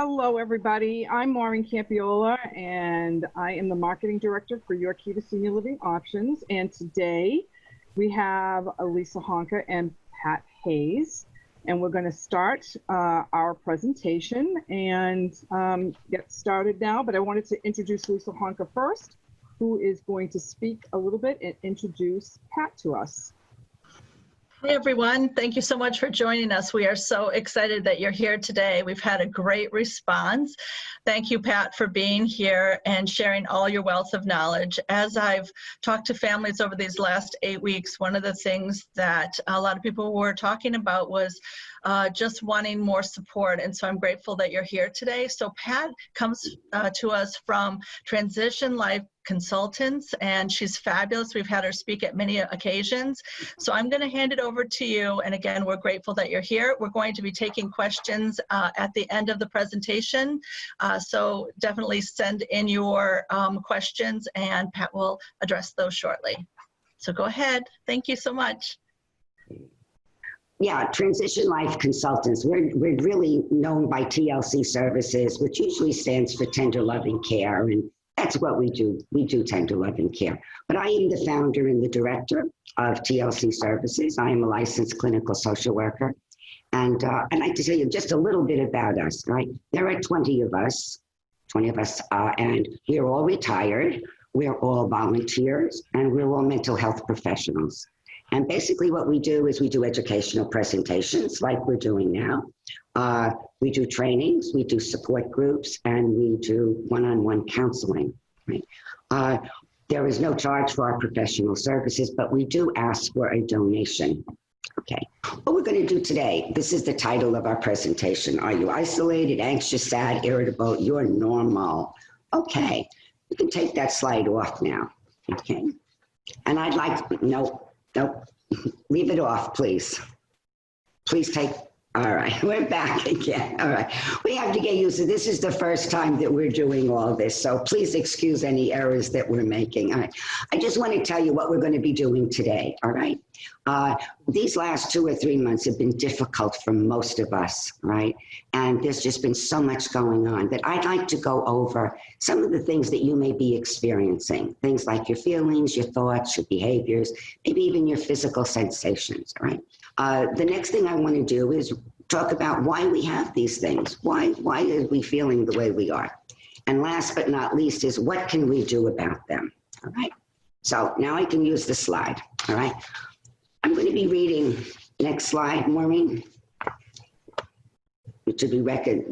Hello, everybody. I'm Maureen Campiola, and I am the Marketing Director for Your Key to Senior Living Options. And today we have Lisa Honka and Pat Hayes, and we're going to start our presentation and get started now. But I wanted to introduce Lisa Honka first, who is going to speak a little bit and introduce Pat to us. Hey everyone, thank you so much for joining us. We are so excited that you're here today. We've had a great response. Thank you, Pat, for being here and sharing all your wealth of knowledge. As I've talked to families over these last 8 weeks, one of the things that a lot of people were talking about was just wanting more support, and so I'm grateful that you're here today. So Pat comes to us from Transition Life Consultants, and she's fabulous. We've had her speak at many occasions. So I'm going to hand it over to you, and again, we're grateful that you're here. We're going to be taking questions at the end of the presentation, so definitely send in your questions, and Pat will address those shortly. So go ahead. Thank you so much. Yeah, Transition Life Consultants. We're really known by TLC Services, which usually stands for Tender Loving Care, and that's what we do. We do tender loving care. But I am the founder and the director of TLC Services. I am a licensed clinical social worker, and I'd like to tell you just a little bit about us. Right, there are 20 of us, and we're all retired. We're all volunteers, and we're all mental health professionals. And basically what we do is we do educational presentations like we're doing now. We do trainings, we do support groups, and we do one-on-one counseling. Right? There is no charge for our professional services, but we do ask for a donation. Okay, what we're going to do today, this is the title of our presentation. Are you isolated, anxious, sad, irritable? You're normal. Okay, you can take that slide off now. Okay, and I'd like, nope, leave it off, please. Please take, all right, we're back again. All right, we have to get used to this. Is the first time that we're doing all this, so please excuse any errors that we're making. All right, I just want to tell you what we're going to be doing today, all right? These last 2 or 3 months have been difficult for most of us, right? And there's just been so much going on that I'd like to go over some of the things that you may be experiencing, things like your feelings, your thoughts, your behaviors, maybe even your physical sensations, right? The next thing I want to do is talk about why we have these things. Why are we feeling the way we are? And last but not least is what can we do about them, all right? So now I can use the slide, all right? I'm going to be reading, next slide, Maureen. It should be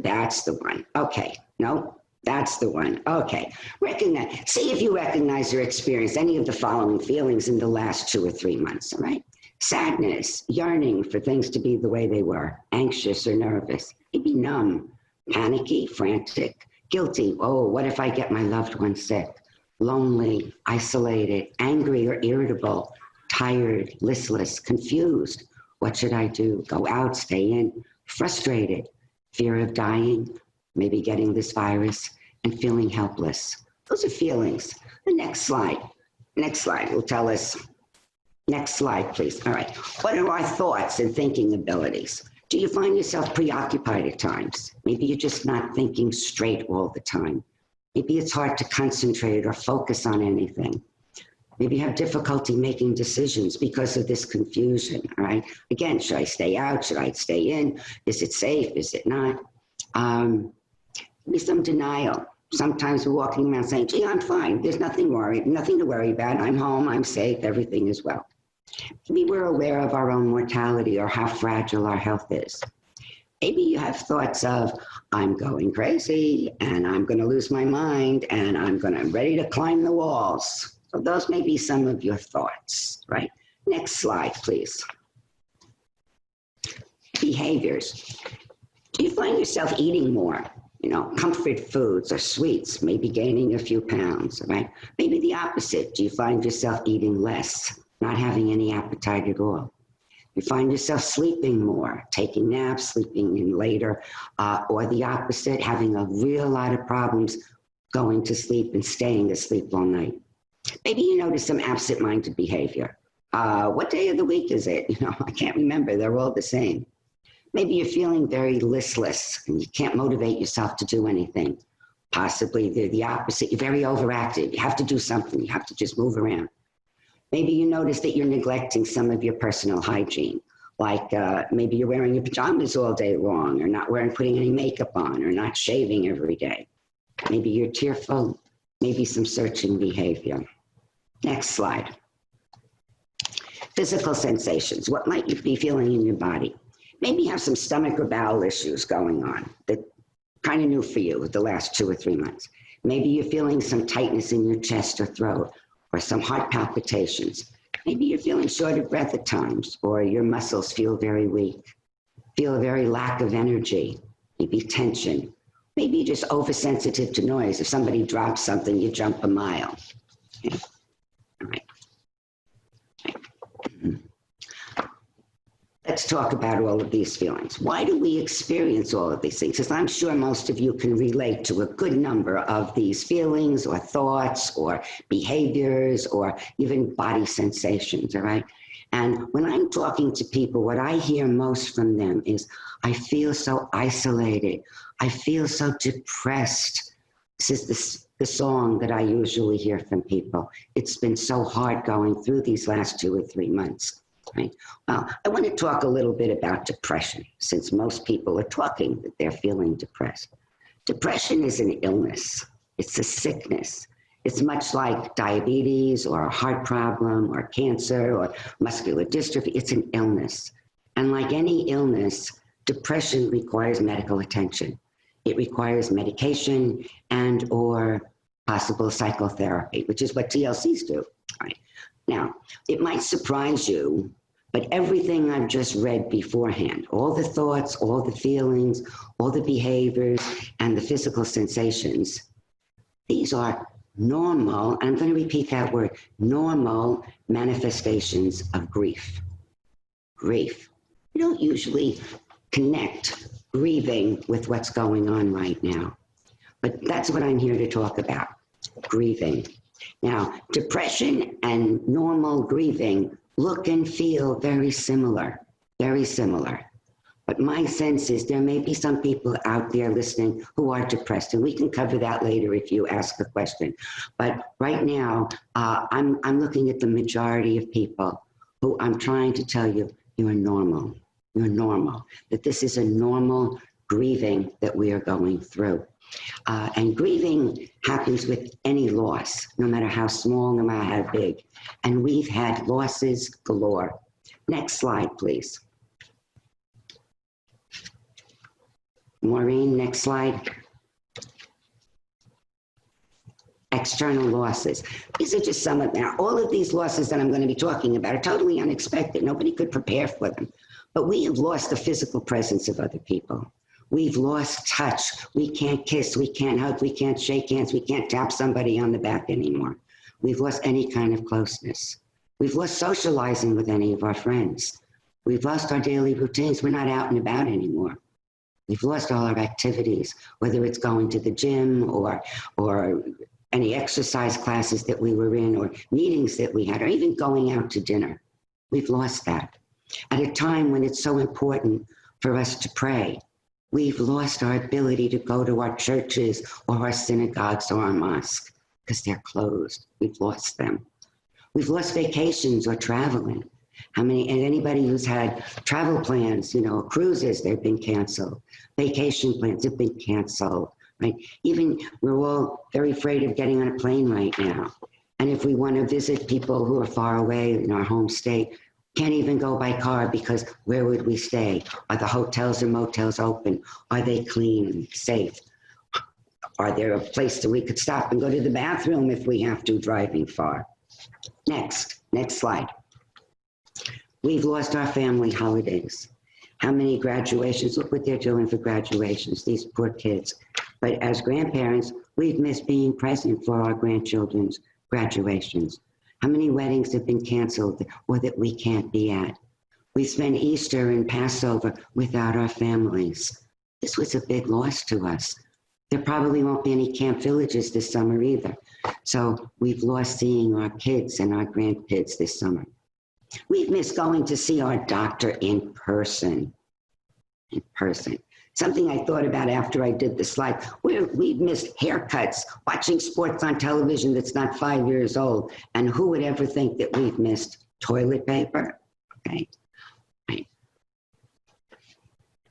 that's the one. Okay, no, that's the one. Okay, recognize, see if you recognize or experience any of the following feelings in the last 2 or 3 months, all right? Sadness, yearning for things to be the way they were, anxious or nervous, maybe numb, panicky, frantic, guilty. Oh, what if I get my loved one sick? Lonely, isolated, angry or irritable, tired, listless, confused. What should I do? Go out, stay in, frustrated, fear of dying, maybe getting this virus, and feeling helpless. Those are feelings. The next slide will tell us. Next slide, please. All right. What are our thoughts and thinking abilities? Do you find yourself preoccupied at times? Maybe you're just not thinking straight all the time. Maybe it's hard to concentrate or focus on anything. Maybe you have difficulty making decisions because of this confusion, all right? Again, should I stay out? Should I stay in? Is it safe? Is it not? Maybe some denial. Sometimes we're walking around saying, gee, I'm fine. There's nothing to worry about. I'm home, I'm safe, everything is well. Maybe we're aware of our own mortality or how fragile our health is. Maybe you have thoughts of, I'm going crazy and I'm going to lose my mind and I'm ready to climb the walls. So those may be some of your thoughts, right? Next slide, please. Behaviors. Do you find yourself eating more? You know, comfort foods or sweets, maybe gaining a few pounds, right? Maybe the opposite. Do you find yourself eating less, not having any appetite at all? You find yourself sleeping more, taking naps, sleeping in later, or the opposite, having a real lot of problems going to sleep and staying asleep all night. Maybe you notice some absent-minded behavior. What day of the week is it? You know, I can't remember. They're all the same. Maybe you're feeling very listless and you can't motivate yourself to do anything. Possibly the opposite. You're very overactive. You have to do something. You have to just move around. Maybe you notice that you're neglecting some of your personal hygiene. Like maybe you're wearing your pajamas all day long, or not putting any makeup on, or not shaving every day. Maybe you're tearful. Maybe some searching behavior. Next slide. Physical sensations. What might you be feeling in your body? Maybe you have some stomach or bowel issues going on that kind of new for you the last 2 or 3 months. Maybe you're feeling some tightness in your chest or throat, or some heart palpitations. Maybe you're feeling short of breath at times, or your muscles feel very weak, feel a very lack of energy, maybe tension. Maybe you're just oversensitive to noise. If somebody drops something, you jump a mile. Okay. All right. Let's talk about all of these feelings. Why do we experience all of these things? Because I'm sure most of you can relate to a good number of these feelings or thoughts or behaviors or even body sensations, all right? And when I'm talking to people, what I hear most from them is, I feel so isolated. I feel so depressed. This is the song that I usually hear from people. It's been so hard going through these last 2 or 3 months. Right. Well, I want to talk a little bit about depression, since most people are talking that they're feeling depressed. Depression is an illness. It's a sickness. It's much like diabetes or a heart problem or cancer or muscular dystrophy. It's an illness. And like any illness, depression requires medical attention. It requires medication and or possible psychotherapy, which is what TLCs do. Right. Now, it might surprise you, but everything I've just read beforehand, all the thoughts, all the feelings, all the behaviors, and the physical sensations, these are normal, and I'm going to repeat that word, normal manifestations of grief. Grief. We don't usually connect grieving with what's going on right now, but that's what I'm here to talk about, grieving. Now, depression and normal grieving look and feel very similar, very similar. But my sense is there may be some people out there listening who are depressed, and we can cover that later if you ask a question. But right now, I'm looking at the majority of people who I'm trying to tell you, you're normal, that this is a normal grieving that we are going through. And grieving happens with any loss, no matter how small, no matter how big. And we've had losses galore. Next slide, please. Maureen, next slide. External losses. These are just some of them. All of these losses that I'm going to be talking about are totally unexpected. Nobody could prepare for them. But we have lost the physical presence of other people. We've lost touch. We can't kiss, we can't hug, we can't shake hands, we can't tap somebody on the back anymore. We've lost any kind of closeness. We've lost socializing with any of our friends. We've lost our daily routines. We're not out and about anymore. We've lost all our activities, whether it's going to the gym or any exercise classes that we were in or meetings that we had, or even going out to dinner. We've lost that. At a time when it's so important for us to pray, we've lost our ability to go to our churches or our synagogues or our mosques because they're closed. We've lost them. We've lost vacations or traveling. And anybody who's had travel plans, cruises, they've been canceled. Vacation plans have been canceled, right? Even we're all very afraid of getting on a plane right now. And if we want to visit people who are far away in our home state, can't even go by car because where would we stay? Are the hotels and motels open? Are they clean and safe? Are there a place that we could stop and go to the bathroom if we have to driving far? Next slide. We've lost our family holidays. How many graduations? Look what they're doing for graduations, these poor kids. But as grandparents, we've missed being present for our grandchildren's graduations. How many weddings have been canceled or that we can't be at? We spent Easter and Passover without our families. This was a big loss to us. There probably won't be any camp villages this summer either. So we've lost seeing our kids and our grandkids this summer. We've missed going to see our doctor in person. in person. Something I thought about after I did the slide, we've missed haircuts, watching sports on television that's not 5 years old. And who would ever think that we've missed toilet paper? Okay. Right.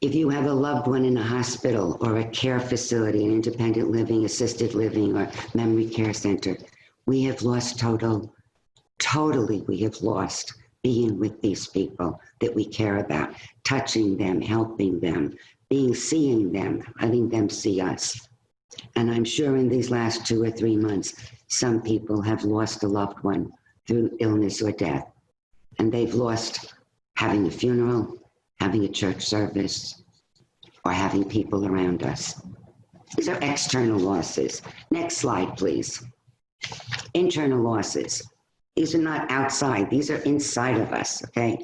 If you have a loved one in a hospital or a care facility, an independent living, assisted living, or memory care center, we have lost totally we have lost being with these people that we care about, touching them, helping them, seeing them, letting them see us. And I'm sure in these last 2 or 3 months, some people have lost a loved one through illness or death. And they've lost having a funeral, having a church service, or having people around us. These are external losses. Next slide, please. Internal losses. These are not outside, these are inside of us, okay?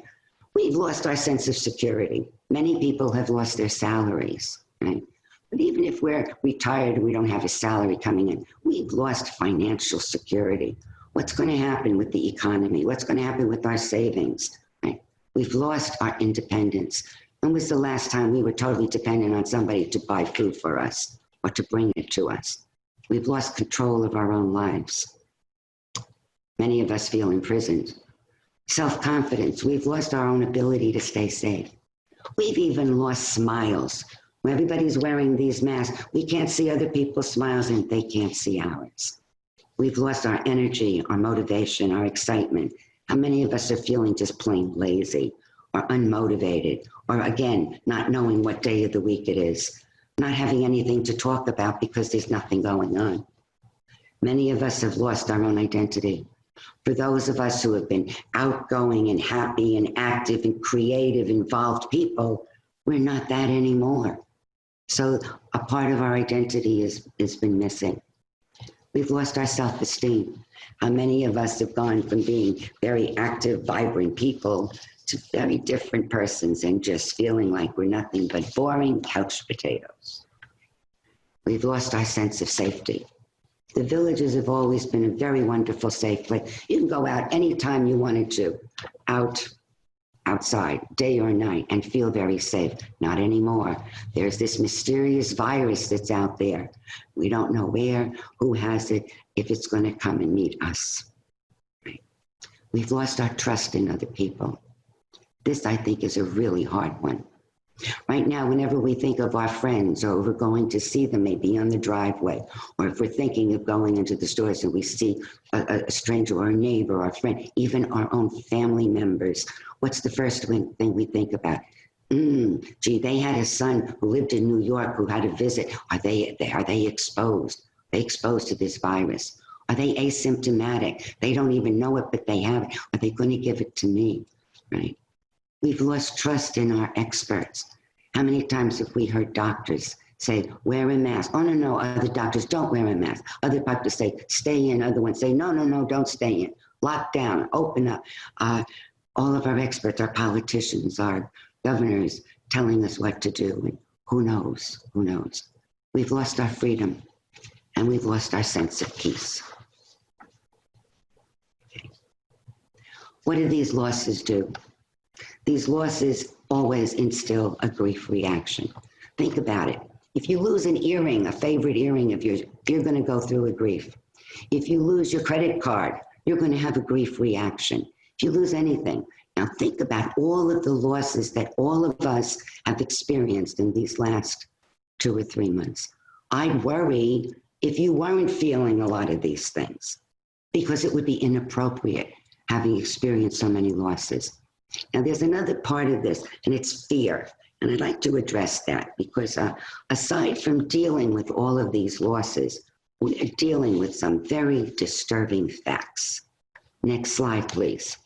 We've lost our sense of security. Many people have lost their salaries, right? But even if we're retired and we don't have a salary coming in, we've lost financial security. What's going to happen with the economy? What's going to happen with our savings, right? We've lost our independence. When was the last time we were totally dependent on somebody to buy food for us or to bring it to us? We've lost control of our own lives. Many of us feel imprisoned. Self-confidence, we've lost our own ability to stay safe. We've even lost smiles. When everybody's wearing these masks, we can't see other people's smiles and they can't see ours. We've lost our energy, our motivation, our excitement. How many of us are feeling just plain lazy or unmotivated, or again, not knowing what day of the week it is, not having anything to talk about because there's nothing going on? Many of us have lost our own identity. For those of us who have been outgoing and happy and active and creative, involved people, we're not that anymore. So a part of our identity has been missing. We've lost our self-esteem. How many of us have gone from being very active, vibrant people to very different persons and just feeling like we're nothing but boring couch potatoes? We've lost our sense of safety. The villages have always been a very wonderful, safe place. You can go out anytime you wanted to, outside, day or night, and feel very safe. Not anymore. There's this mysterious virus that's out there. We don't know where, who has it, if it's going to come and meet us. Right? We've lost our trust in other people. This, I think, is a really hard one. Right now, whenever we think of our friends, or we're going to see them maybe on the driveway, or if we're thinking of going into the stores and we see a stranger or a neighbor or a friend, even our own family members, what's the first thing we think about? Gee, they had a son who lived in New York who had a visit. Are they exposed? Are they exposed to this virus? Are they asymptomatic? They don't even know it, but they have it. Are they going to give it to me? Right? We've lost trust in our experts. How many times have we heard doctors say, wear a mask? Oh, no, other doctors don't wear a mask. Other doctors say, stay in. Other ones say, no, don't stay in. Lock down, open up. All of our experts, our politicians, our governors telling us what to do. And who knows? We've lost our freedom and we've lost our sense of peace. Okay. What do these losses do? These losses always instill a grief reaction. Think about it. If you lose an earring, a favorite earring of yours, you're going to go through a grief. If you lose your credit card, you're going to have a grief reaction. If you lose anything. Now think about all of the losses that all of us have experienced in these last 2 or 3 months. I'd worry if you weren't feeling a lot of these things, because it would be inappropriate having experienced so many losses. Now, there's another part of this, and it's fear. And I'd like to address that because aside from dealing with all of these losses, we are dealing with some very disturbing facts. Next slide, please.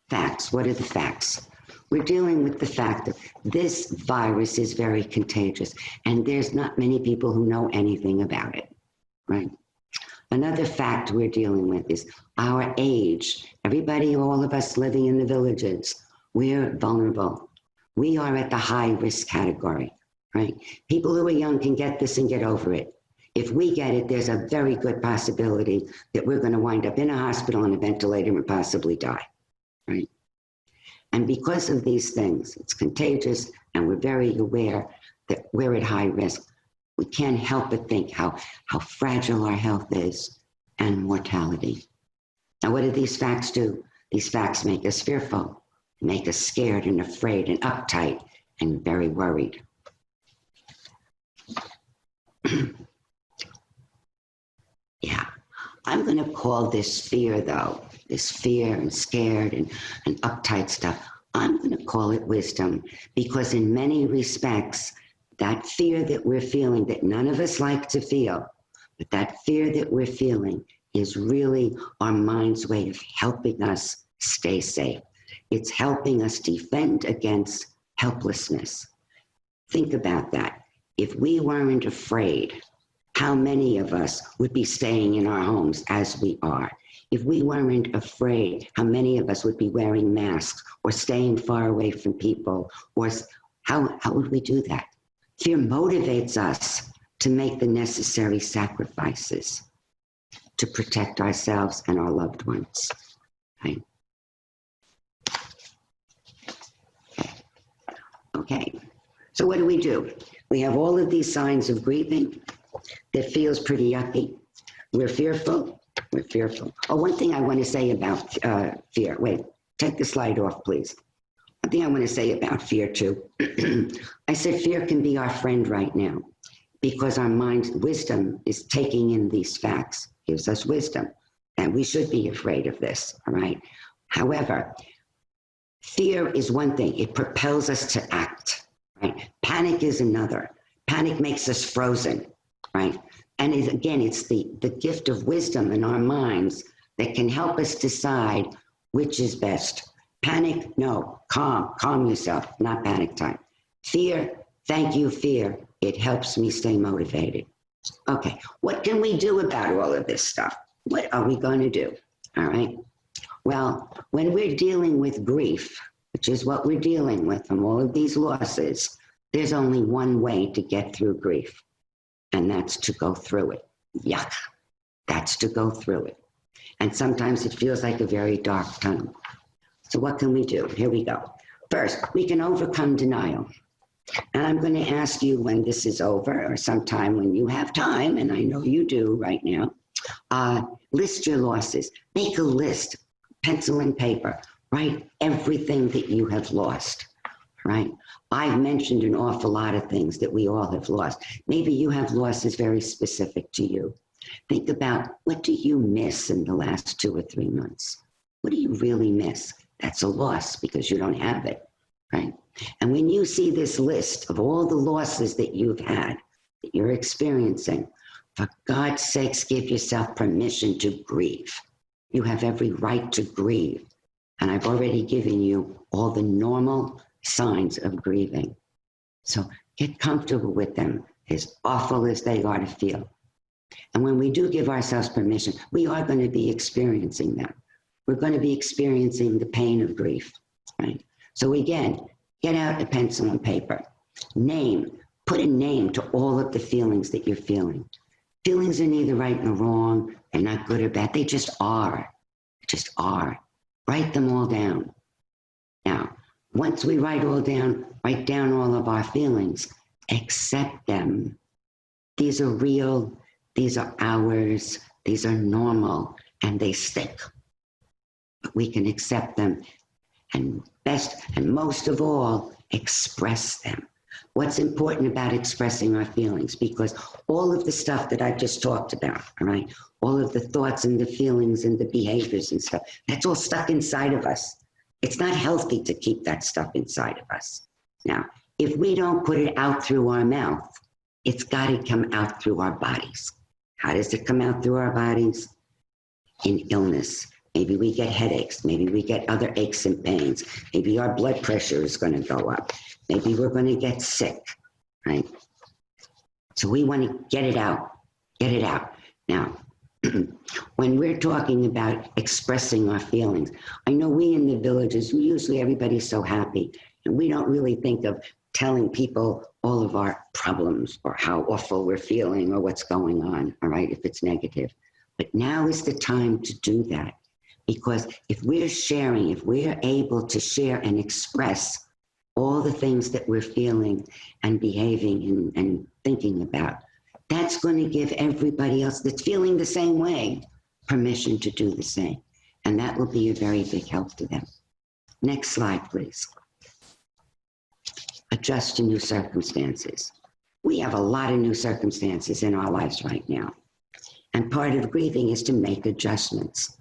Facts. What are the facts? We're dealing with the fact that this virus is very contagious, and there's not many people who know anything about it, right? Another fact we're dealing with is our age. Everybody, all of us living in the villages, we're vulnerable. We are at the high risk category, right? People who are young can get this and get over it. If we get it, there's a very good possibility that we're going to wind up in a hospital on a ventilator and possibly die, right? And because of these things, it's contagious, and we're very aware that we're at high risk. We can't help but think how fragile our health is and mortality. Now, what do these facts do? These facts make us fearful, make us scared and afraid and uptight and very worried. Yeah, I'm going to call this fear, though, this fear and scared and uptight stuff, I'm going to call it wisdom, because in many respects, that fear that we're feeling that none of us like to feel, but that fear that we're feeling is really our mind's way of helping us stay safe. It's helping us defend against helplessness. Think about that. If we weren't afraid, how many of us would be staying in our homes as we are? If we weren't afraid, how many of us would be wearing masks or staying far away from people? Or how would we do that? Fear motivates us to make the necessary sacrifices to protect ourselves and our loved ones, right? Okay, so what do? We have all of these signs of grieving that feels pretty yucky. We're fearful. Oh, one thing I want to say about fear. Wait, take the slide off, please. One thing I want to say about fear, too. I said fear can be our friend right now because our mind's wisdom is taking in these facts, gives us wisdom, and we should be afraid of this, all right? However, fear is one thing. It propels us to act, right? Panic is another. Panic makes us frozen, right? And again, it's the gift of wisdom in our minds that can help us decide which is best. Panic, no, calm yourself, not panic time. Fear, thank you, fear. It helps me stay motivated. Okay, what can we do about all of this stuff? What are we going to do? All right. Well, when we're dealing with grief, which is what we're dealing with from all of these losses, there's only one way to get through grief, and that's to go through it. Yuck. That's to go through it. And sometimes it feels like a very dark tunnel. So what can we do? Here we go. First, we can overcome denial. And I'm going to ask you when this is over or sometime when you have time, and I know you do right now, list your losses. Make a list, pencil and paper. Write everything that you have lost, right? I've mentioned an awful lot of things that we all have lost. Maybe you have losses very specific to you. Think about, what do you miss in the last 2 or 3 months? What do you really miss? That's a loss because you don't have it, right? And when you see this list of all the losses that you've had, that you're experiencing, for God's sakes, give yourself permission to grieve. You have every right to grieve. And I've already given you all the normal signs of grieving. So get comfortable with them, as awful as they are to feel. And when we do give ourselves permission, we are going to be experiencing them. We're going to be experiencing the pain of grief, right? So again, get out a pencil and paper. Put a name to all of the feelings that you're feeling. Feelings are neither right nor wrong. They're not good or bad. They just are. Just are. Write them all down. Now, once we write down all of our feelings, accept them. These are real. These are ours. These are normal, and they stick. But we can accept them, and best and most of all, express them. What's important about expressing our feelings? Because all of the stuff that I've just talked about, all right, all of the thoughts and the feelings and the behaviors and stuff, that's all stuck inside of us. It's not healthy to keep that stuff inside of us. Now, if we don't put it out through our mouth, it's got to come out through our bodies. How does it come out through our bodies? In illness. Maybe we get headaches. Maybe we get other aches and pains. Maybe our blood pressure is going to go up. Maybe we're going to get sick, right? So we want to get it out. Get it out. Now, when we're talking about expressing our feelings, I know we in the villages, usually everybody's so happy, and we don't really think of telling people all of our problems or how awful we're feeling or what's going on, all right, if it's negative. But now is the time to do that, Because if we're sharing, if we're able to share and express all the things that we're feeling and behaving and thinking about, that's going to give everybody else that's feeling the same way permission to do the same. And that will be a very big help to them. Next slide, please. Adjust to new circumstances. We have a lot of new circumstances in our lives right now. And part of grieving is to make adjustments.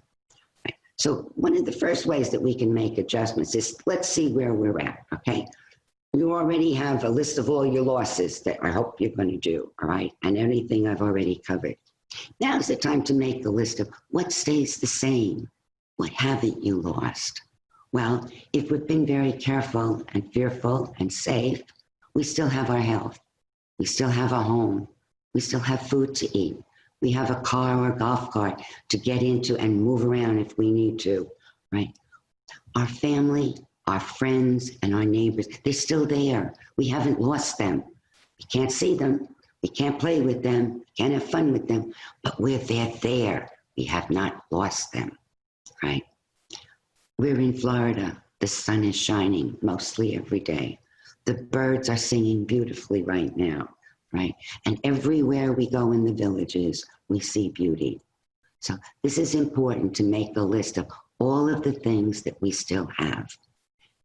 Right? So one of the first ways that we can make adjustments is, let's see where we're at, okay? You already have a list of all your losses that I hope you're going to do, all right? And anything I've already covered. Now's the time to make the list of what stays the same. What haven't you lost? Well, if we've been very careful and fearful and safe, we still have our health. We still have a home. We still have food to eat. We have a car or a golf cart to get into and move around if we need to, right? Our family, our friends, and our neighbors, they're still there. We haven't lost them. We can't see them. We can't play with them. Can't have fun with them, but they're there. We have not lost them, right? We're in Florida. The sun is shining mostly every day. The birds are singing beautifully right now, right? And everywhere we go in the villages, we see beauty. So this is important to make a list of all of the things that we still have.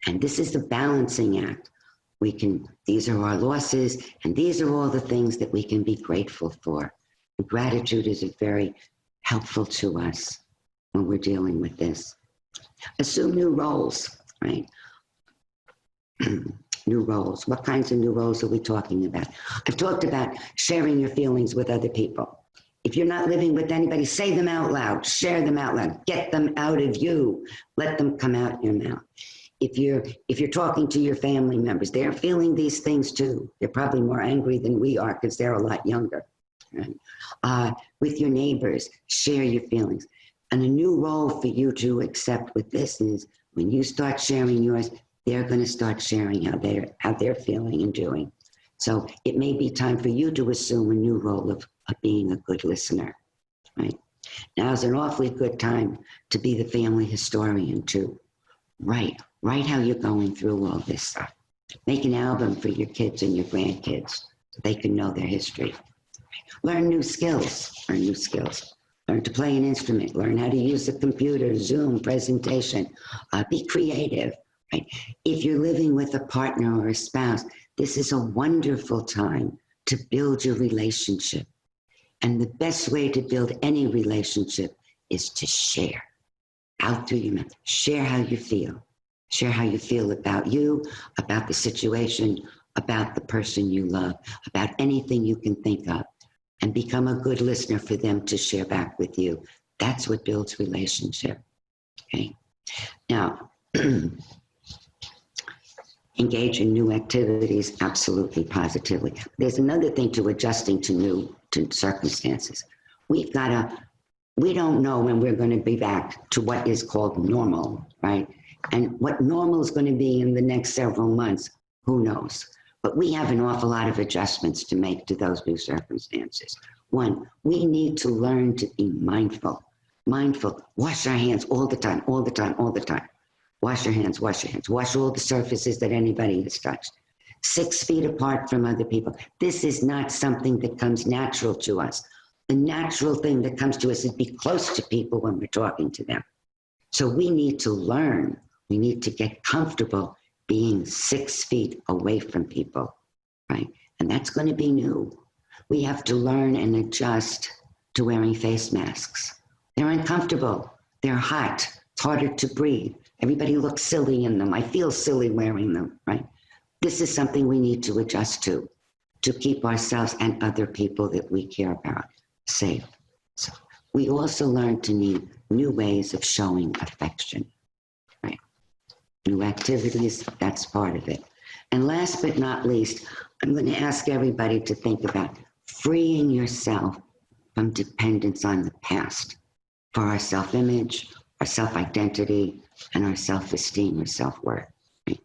And this is the balancing act. These are our losses, and these are all the things that we can be grateful for. And gratitude is very helpful to us when we're dealing with this. Assume new roles, right? New roles. What kinds of new roles are we talking about? I've talked about sharing your feelings with other people. If you're not living with anybody, say them out loud, share them out loud, get them out of you, let them come out your mouth. If you're talking to your family members, they're feeling these things too. They're probably more angry than we are because they're a lot younger. Right? With your neighbors, share your feelings. And a new role for you to accept with this is when you start sharing yours, they're going to start sharing how they're feeling and doing. So it may be time for you to assume a new role of being a good listener, right? Now is an awfully good time to be the family historian too. Write how you're going through all this stuff. Make an album for your kids and your grandkids so they can know their history. Learn new skills. Learn to play an instrument, learn how to use a computer, Zoom, presentation, be creative, right? If you're living with a partner or a spouse, this is a wonderful time to build your relationship. And the best way to build any relationship is to share out through your mouth. Share how you feel. Share how you feel about you, about the situation, about the person you love, about anything you can think of. And become a good listener for them to share back with you. That's what builds relationship, okay? Now, engage in new activities, absolutely, positively. There's another thing to adjusting to circumstances. We don't know when we're going to be back to what is called normal, right? And what normal is going to be in the next several months, who knows? But we have an awful lot of adjustments to make to those new circumstances. One, we need to learn to be mindful. Mindful, wash our hands all the time. Wash your hands. Wash all the surfaces that anybody has touched. 6 feet apart from other people. This is not something that comes natural to us. The natural thing that comes to us is be close to people when we're talking to them. So we need to learn. We need to get comfortable being 6 feet away from people, right? And that's going to be new. We have to learn and adjust to wearing face masks. They're uncomfortable. They're hot. It's harder to breathe. Everybody looks silly in them. I feel silly wearing them, right? This is something we need to adjust to keep ourselves and other people that we care about safe. So we also learn to need new ways of showing affection, right? New activities, that's part of it. And last but not least, I'm going to ask everybody to think about freeing yourself from dependence on the past for our self-image, our self-identity, and our self-esteem or self-worth. Right?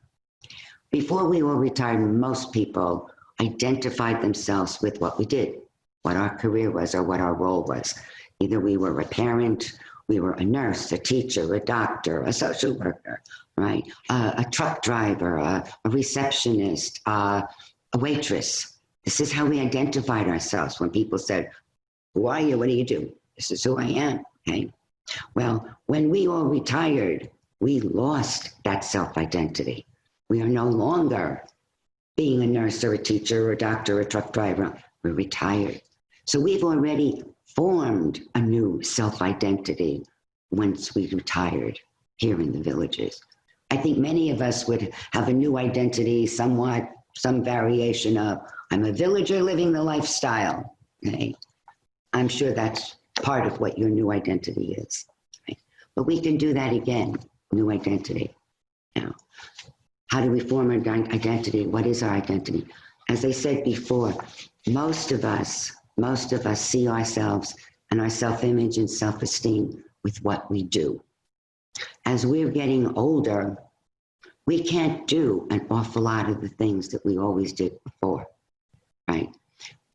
Before we all retired, most people identified themselves with what we did, what our career was or what our role was. Either we were a parent, we were a nurse, a teacher, a doctor, a social worker, right? A truck driver, a receptionist, a waitress. This is how we identified ourselves when people said, who are you? What do you do? This is who I am, okay? Well, when we all retired, we lost that self-identity. We are no longer being a nurse or a teacher or a doctor or a truck driver. We're retired. So we've already formed a new self-identity once we retired here in the villages. I think many of us would have a new identity, somewhat, some variation of, I'm a villager living the lifestyle. Okay? I'm sure that's part of what your new identity is. Right? But we can do that again, new identity. Now, how do we form an identity? What is our identity? As I said before, most of us see ourselves and our self-image and self-esteem with what we do. As we're getting older, we can't do an awful lot of the things that we always did before, right?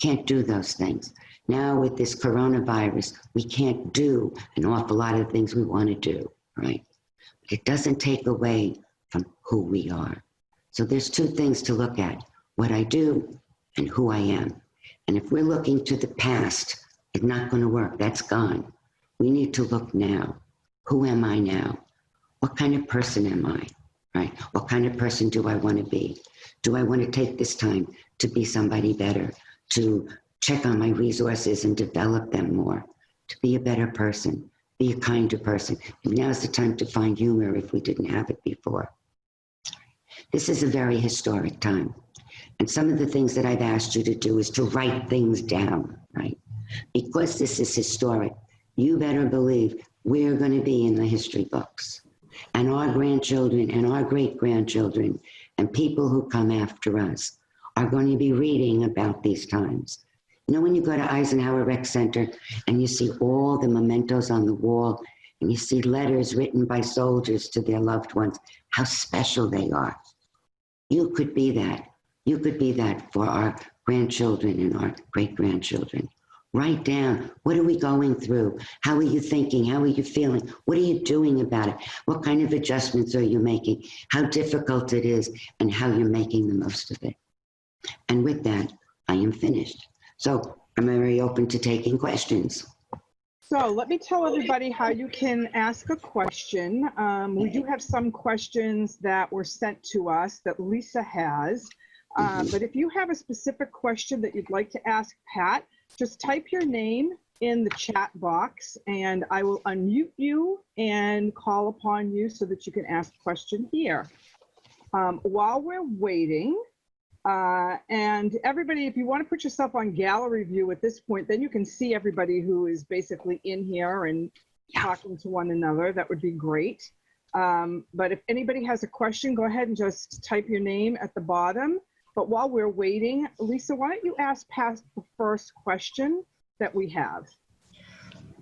Can't do those things. Now with this coronavirus, we can't do an awful lot of things we want to do, right? But it doesn't take away from who we are. So there's two things to look at, what I do and who I am. And if we're looking to the past, it's not going to work. That's gone. We need to look now. Who am I now? What kind of person am I? Right? What kind of person do I want to be? Do I want to take this time to be somebody better, to check on my resources and develop them more, to be a better person, be a kinder person? And now's the time to find humor if we didn't have it before. This is a very historic time. And some of the things that I've asked you to do is to write things down, right? Because this is historic, you better believe we're going to be in the history books. And our grandchildren and our great-grandchildren and people who come after us are going to be reading about these times. You know, when you go to Eisenhower Rec Center and you see all the mementos on the wall and you see letters written by soldiers to their loved ones, how special they are. You could be that. You could be that for our grandchildren and our great-grandchildren. Write down, what are we going through? How are you thinking? How are you feeling? What are you doing about it? What kind of adjustments are you making? How difficult it is and how you're making the most of it. And with that, I am finished. So I'm very open to taking questions. So let me tell everybody how you can ask a question. We do have some questions that were sent to us that Lisa has. But if you have a specific question that you'd like to ask Pat, just type your name in the chat box and I will unmute you and call upon you so that you can ask a question here. While we're waiting, and everybody, if you want to put yourself on gallery view at this point, then you can see everybody who is basically in here and talking to one another. That would be great. But if anybody has a question, go ahead and just type your name at the bottom. But while we're waiting, Lisa, why don't you ask Pat the first question that we have?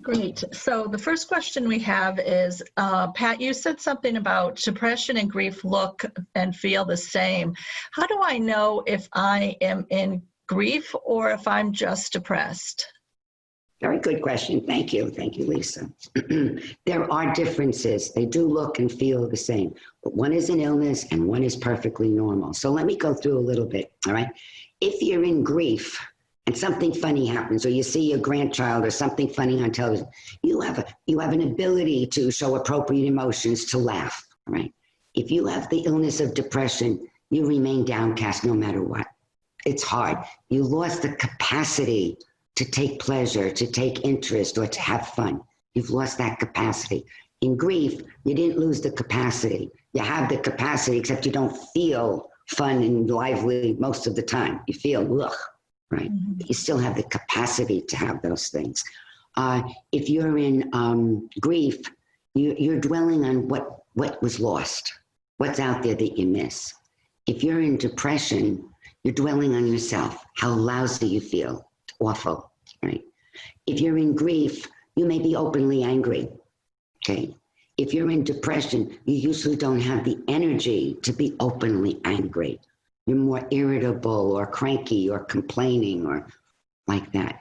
Great. So the first question we have is, Pat, you said something about depression and grief look and feel the same. How do I know if I am in grief or if I'm just depressed? Very good question. Thank you. Thank you, Lisa. There are differences. They do look and feel the same, but one is an illness and one is perfectly normal. So let me go through a little bit, all right? If you're in grief and something funny happens, or you see your grandchild or something funny on television, you have an ability to show appropriate emotions, to laugh, all right? If you have the illness of depression, you remain downcast no matter what. It's hard. You lost the capacity to take pleasure, to take interest, or to have fun. You've lost that capacity. In grief, you didn't lose the capacity. You have the capacity, except you don't feel fun and lively most of the time. You feel, ugh, right? Mm-hmm. You still have the capacity to have those things. If you're in grief, you're dwelling on what was lost, what's out there that you miss. If you're in depression, you're dwelling on yourself, how lousy you feel. Awful, right? If you're in grief, you may be openly angry, okay? If you're in depression, you usually don't have the energy to be openly angry. You're more irritable or cranky or complaining or like that.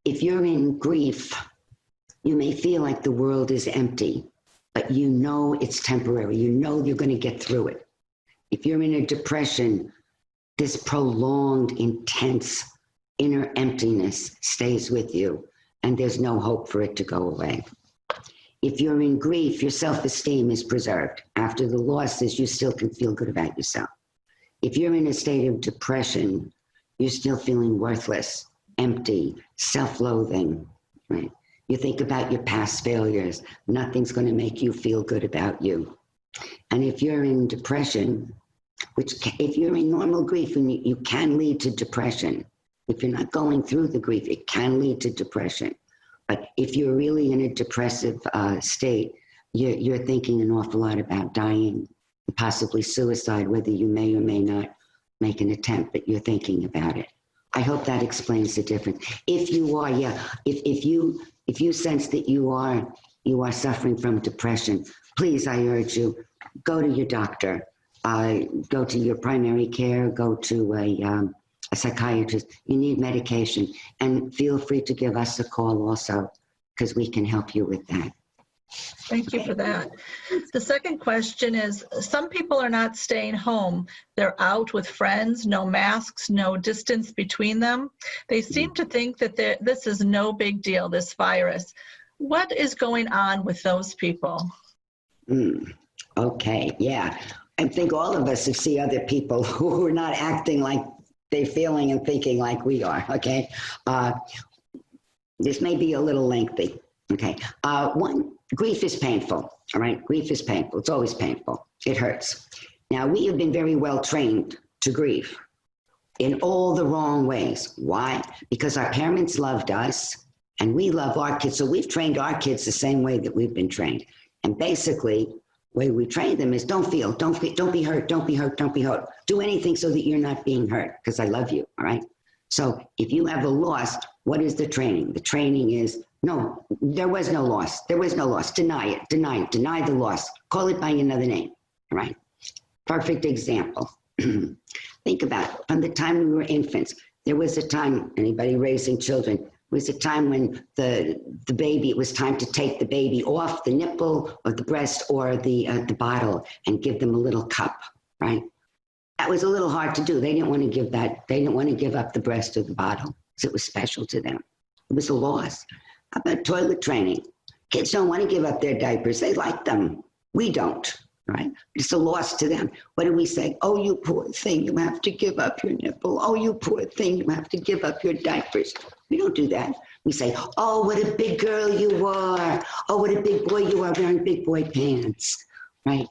if you're in grief, you may feel like the world is empty, but you know it's temporary. You know you're going to get through it. If you're in a depression, this prolonged, intense inner emptiness stays with you, and there's no hope for it to go away. If you're in grief, your self-esteem is preserved. After the losses, you still can feel good about yourself. If you're in a state of depression, you're still feeling worthless, empty, self-loathing, right? You think about your past failures. Nothing's going to make you feel good about you. And if you're in depression, if you're in normal grief, and you can lead to depression. If you're not going through the grief, it can lead to depression. But if you're really in a depressive state, you're thinking an awful lot about dying, possibly suicide, whether you may or may not make an attempt, but you're thinking about it. I hope that explains the difference. If you are, if you sense that you are suffering from depression, please, I urge you, go to your doctor, go to your primary care, go to a psychiatrist. You need medication, and feel free to give us a call also, because we can help you with that. Thank you for that. The second question is, some people are not staying home. They're out with friends, no masks, no distance between them. They seem to think that this is no big deal, this virus. What is going on with those people? Okay, yeah. I think all of us see other people who are not acting like they're feeling and thinking like we are, okay? This may be a little lengthy, okay? Grief is painful, all right? Grief is painful. It's always painful. It hurts. Now, we have been very well trained to grieve in all the wrong ways. Why? Because our parents loved us and we love our kids. So we've trained our kids the same way that we've been trained. And basically, the way we train them is don't be hurt, don't be hurt, don't be hurt. Do anything so that you're not being hurt, because I love you, all right? So if you have a loss, what is the training? The training is, no, there was no loss. There was no loss. Deny it, deny the loss. Call it by another name, all right? Perfect example. Think about it. From the time we were infants, there was a time, anybody raising children, was a time when the baby, it was time to take the baby off the nipple or the breast or the bottle and give them a little cup, right? That was a little hard to do. They didn't want to give that. They didn't want to give up the breast or the bottle because it was special to them. It was a loss. How about toilet training? Kids don't want to give up their diapers. They like them. We don't, right? It's a loss to them. What do we say? Oh, you poor thing, you have to give up your nipple. Oh, you poor thing, you have to give up your diapers. We don't do that. We say, oh, what a big girl you are. Oh, what a big boy you are wearing big boy pants, right?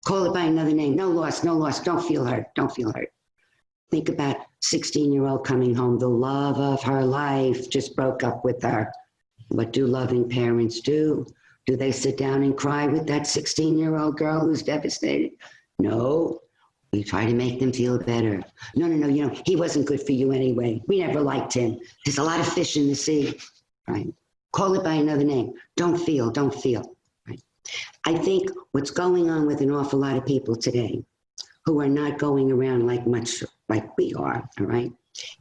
Call it by another name. No loss, no loss. Don't feel hurt. Don't feel hurt. Think about 16-year-old coming home. The love of her life just broke up with her. What do loving parents do? Do they sit down and cry with that 16-year-old girl who's devastated? No. We try to make them feel better. No, you know, he wasn't good for you anyway. We never liked him. There's a lot of fish in the sea, right? Call it by another name. Don't feel, right? I think what's going on with an awful lot of people today who are not going around much like we are, all right,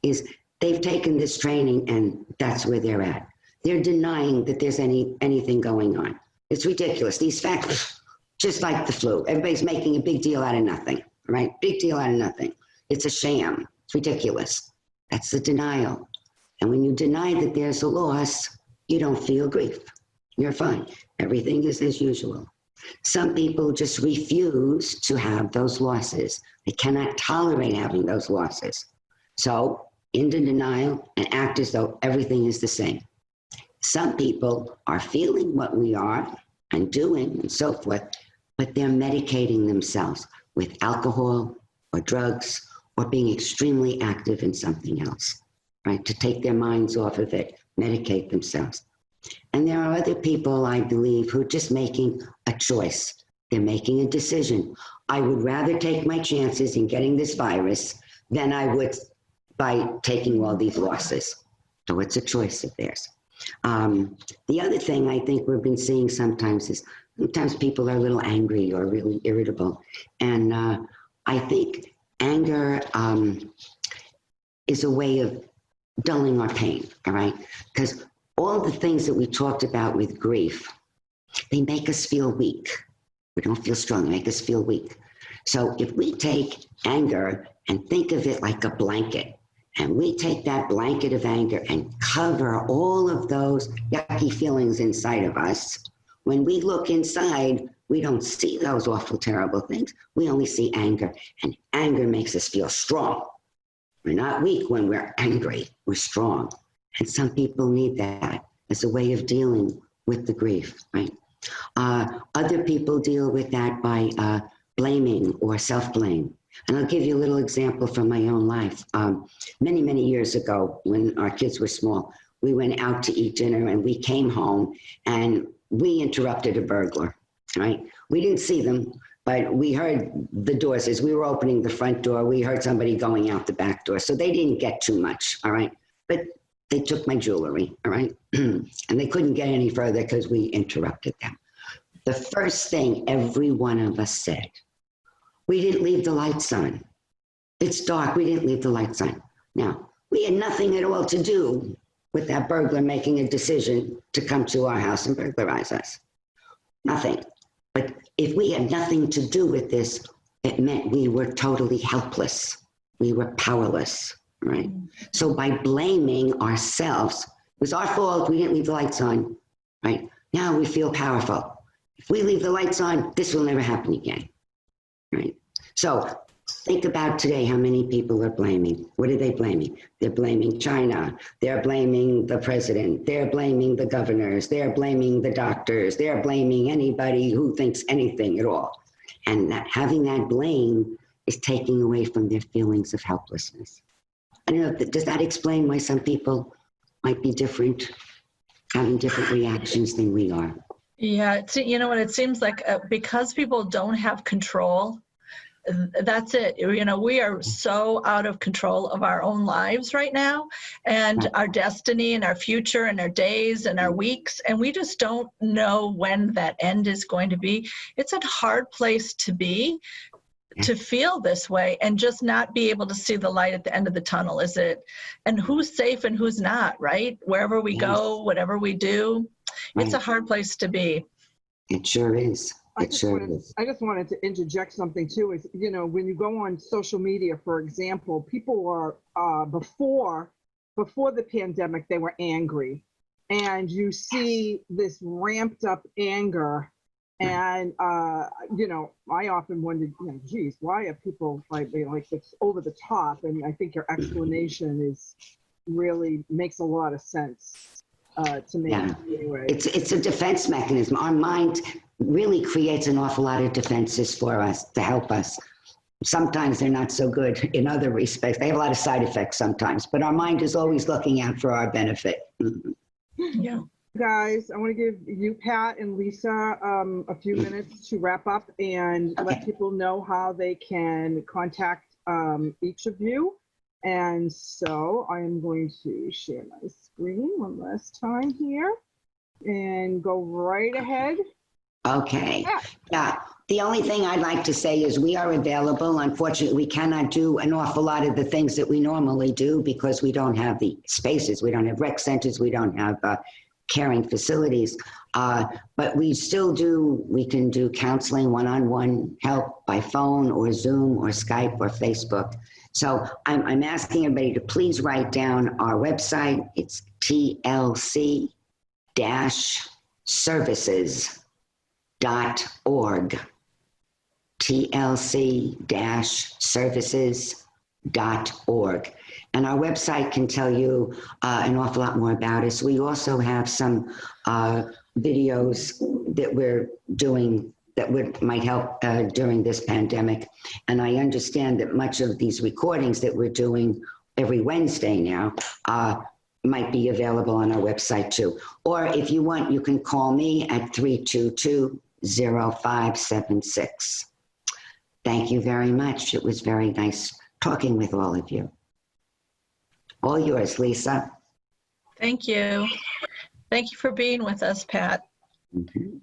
is they've taken this training and that's where they're at. They're denying that there's anything going on. It's ridiculous. These facts, just like the flu, everybody's making a big deal out of nothing, right? Big deal out of nothing. It's a sham. It's ridiculous. That's the denial. And when you deny that there's a loss, you don't feel grief. You're fine. Everything is as usual. Some people just refuse to have those losses. They cannot tolerate having those losses. So, into denial and act as though everything is the same. Some people are feeling what we are and doing and so forth, but they're medicating themselves with alcohol or drugs or being extremely active in something else, right? To take their minds off of it, medicate themselves. And there are other people, I believe, who are just making a choice. They're making a decision. I would rather take my chances in getting this virus than I would by taking all these losses. So it's a choice of theirs. The other thing I think we've been seeing sometimes is sometimes people are a little angry or really irritable. And I think anger is a way of dulling our pain, all right? Because all the things that we talked about with grief, they make us feel weak. We don't feel strong, they make us feel weak. So if we take anger and think of it like a blanket, and we take that blanket of anger and cover all of those yucky feelings inside of us, when we look inside, we don't see those awful, terrible things. We only see anger, and anger makes us feel strong. We're not weak when we're angry, we're strong. And some people need that as a way of dealing with the grief, right? Other people deal with that by blaming or self-blame. And I'll give you a little example from my own life. Many, many years ago, when our kids were small, we went out to eat dinner and we came home and we interrupted a burglar, right? We didn't see them, but we heard the doors. As we were opening the front door, we heard somebody going out the back door. So they didn't get too much, all right? But they took my jewelry, all right? And they couldn't get any further because we interrupted them. The first thing every one of us said, we didn't leave the lights on. It's dark, we didn't leave the lights on. Now, we had nothing at all to do with that burglar making a decision to come to our house and burglarize us. Nothing. But if we had nothing to do with this, it meant we were totally helpless. We were powerless, right? So by blaming ourselves, it was our fault, we didn't leave the lights on, right? Now we feel powerful. If we leave the lights on, this will never happen again, right? So think about today how many people are blaming. What are they blaming? They're blaming China. They're blaming the president. They're blaming the governors. They're blaming the doctors. They're blaming anybody who thinks anything at all. And that, having that blame is taking away from their feelings of helplessness. I don't know, does that explain why some people might be different, having different reactions than we are? Yeah, you know what, it seems like because people don't have control, that's it. You know, we are so out of control of our own lives right now, and our destiny and our future and our days and our weeks, and we just don't know when that end is going to be. It's a hard place to be, to feel this way and just not be able to see the light at the end of the tunnel, is it? And who's safe and who's not, right? Wherever we go, whatever we do, it's a hard place to be. It sure is. I just wanted to interject something too. Is, you know, when you go on social media, for example, people are before the pandemic, they were angry, and you see this ramped up anger, and you know, I often wondered, you know, geez, why are people like it's over the top? And I think your explanation really makes a lot of sense to me. Yeah. Anyway. It's a defense mechanism. Our mind really creates an awful lot of defenses for us to help us. Sometimes they're not so good in other respects. They have a lot of side effects sometimes, but our mind is always looking out for our benefit. Yeah. Guys, I want to give you, Pat and Lisa, a few minutes to wrap up and let people know how they can contact each of you. And so I am going to share my screen one last time here and go right ahead. Okay. Yeah. The only thing I'd like to say is we are available. Unfortunately, we cannot do an awful lot of the things that we normally do because we don't have the spaces. We don't have rec centers. We don't have caring facilities. But we still we can do counseling, one-on-one help by phone or Zoom or Skype or Facebook. So I'm asking everybody to please write down our website. It's tlc-services.org. tlc-services.org. And our website can tell you an awful lot more about us. We also have some videos that we're doing that might help during this pandemic. And I understand that much of these recordings that we're doing every Wednesday now might be available on our website too. Or if you want, you can call me at 322-0576. Thank you very much. It was very nice talking with all of you. All yours, Lisa. Thank you. Thank you for being with us, Pat. Mm-hmm.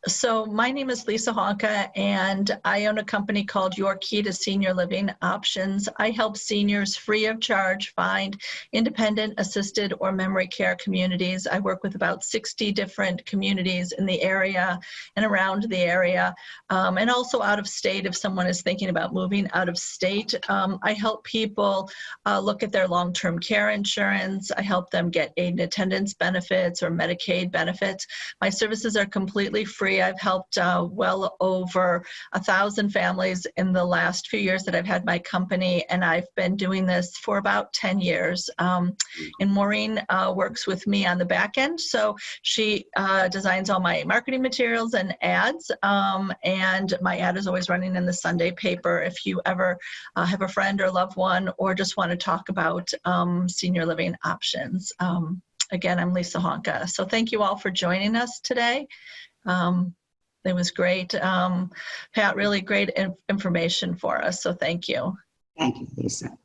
So my name is Lisa Honka, and I own a company called Your Key to Senior Living Options. I help seniors free of charge find independent, assisted, or memory care communities. I work with about 60 different communities in the area and around the area, and also out of state if someone is thinking about moving out of state. I help people look at their long-term care insurance. I help them get aid and attendance benefits or Medicaid benefits. My services are completely free. I've helped well over 1,000 families in the last few years that I've had my company, and I've been doing this for about 10 years. And Maureen works with me on the back end, so she designs all my marketing materials and ads, and my ad is always running in the Sunday paper if you ever have a friend or loved one or just want to talk about senior living options. Again, I'm Lisa Honka. So thank you all for joining us today. It was great. Pat, really great information for us. So thank you. Thank you, Lisa.